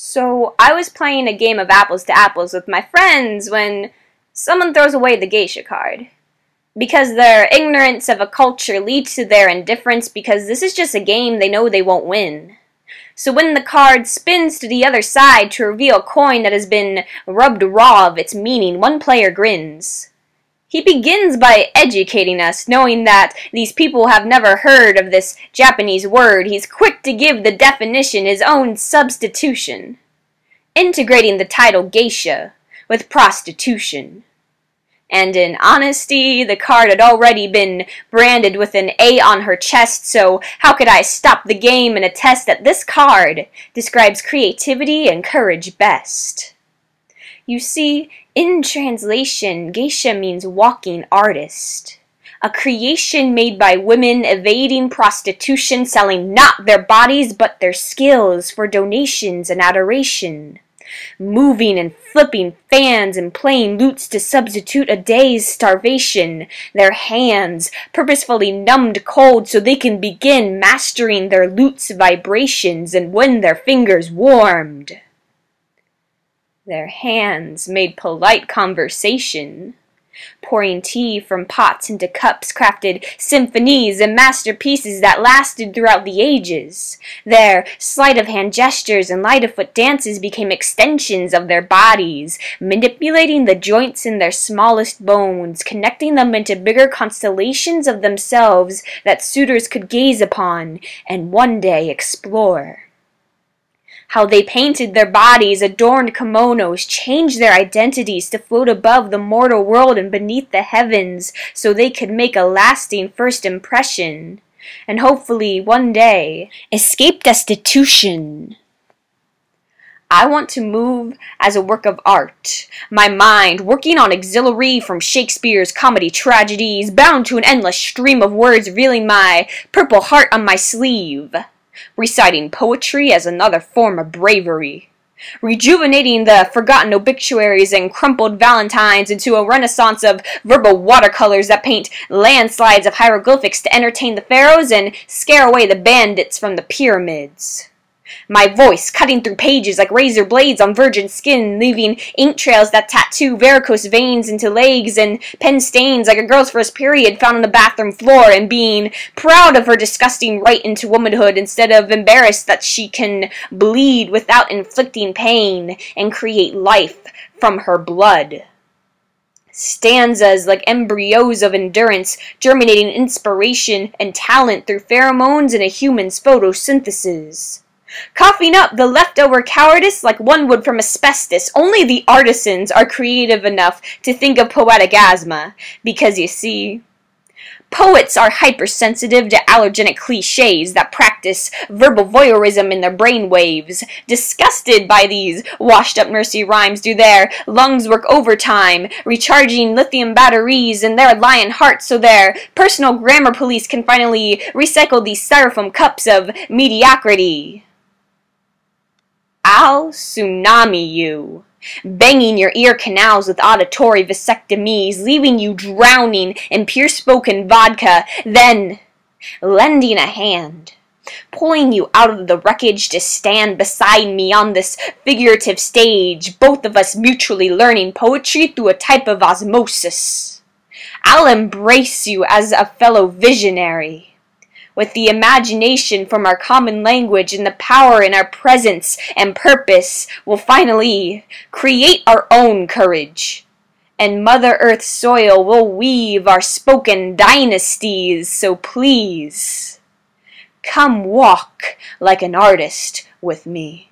So I was playing a game of apples to apples with my friends when someone throws away the geisha card. Because their ignorance of a culture leads to their indifference because this is just a game they know they won't win. So when the card spins to the other side to reveal a coin that has been rubbed raw of its meaning, one player grins. He begins by educating us, knowing that these people have never heard of this Japanese word. He's quick to give the definition his own substitution, integrating the title geisha with prostitution. And in honesty, the card had already been branded with an A on her chest, so how could I stop the game and attest that this card describes creativity and courage best? You see, in translation, geisha means walking artist. A creation made by women evading prostitution, selling not their bodies but their skills for donations and adoration. Moving and flipping fans and playing lutes to substitute a day's starvation. Their hands purposefully numbed cold so they can begin mastering their lute's vibrations, and when their fingers warmed, their hands made polite conversation. Pouring tea from pots into cups, crafted symphonies and masterpieces that lasted throughout the ages. Their sleight-of-hand gestures and light-of-foot dances became extensions of their bodies, manipulating the joints in their smallest bones, connecting them into bigger constellations of themselves that suitors could gaze upon and one day explore. How they painted their bodies, adorned kimonos, changed their identities to float above the mortal world and beneath the heavens so they could make a lasting first impression, and hopefully one day escape destitution. I want to move as a work of art, my mind working on auxiliary from Shakespeare's comedy tragedies, bound to an endless stream of words revealing my purple heart on my sleeve. Reciting poetry as another form of bravery, rejuvenating the forgotten obituaries and crumpled valentines into a renaissance of verbal watercolors that paint landslides of hieroglyphics to entertain the pharaohs and scare away the bandits from the pyramids. My voice cutting through pages like razor blades on virgin skin, leaving ink trails that tattoo varicose veins into legs and pen stains like a girl's first period found on the bathroom floor, and being proud of her disgusting right into womanhood instead of embarrassed that she can bleed without inflicting pain and create life from her blood. Stanzas like embryos of endurance, germinating inspiration and talent through pheromones in a human's photosynthesis. Coughing up the leftover cowardice like one would from asbestos. Only the artisans are creative enough to think of poetic asthma, because you see, poets are hypersensitive to allergenic cliches that practice verbal voyeurism in their brainwaves. Disgusted by these washed-up nursery rhymes, do their lungs work overtime, recharging lithium batteries in their lion hearts so their personal grammar police can finally recycle these styrofoam cups of mediocrity. I'll tsunami you, banging your ear canals with auditory vasectomies, leaving you drowning in pure-spoken vodka, then lending a hand, pulling you out of the wreckage to stand beside me on this figurative stage, both of us mutually learning poetry through a type of osmosis. I'll embrace you as a fellow visionary, with the imagination from our common language and the power in our presence and purpose, will finally create our own courage. And Mother Earth's soil will weave our spoken dynasties, so please, come walk like an artist with me.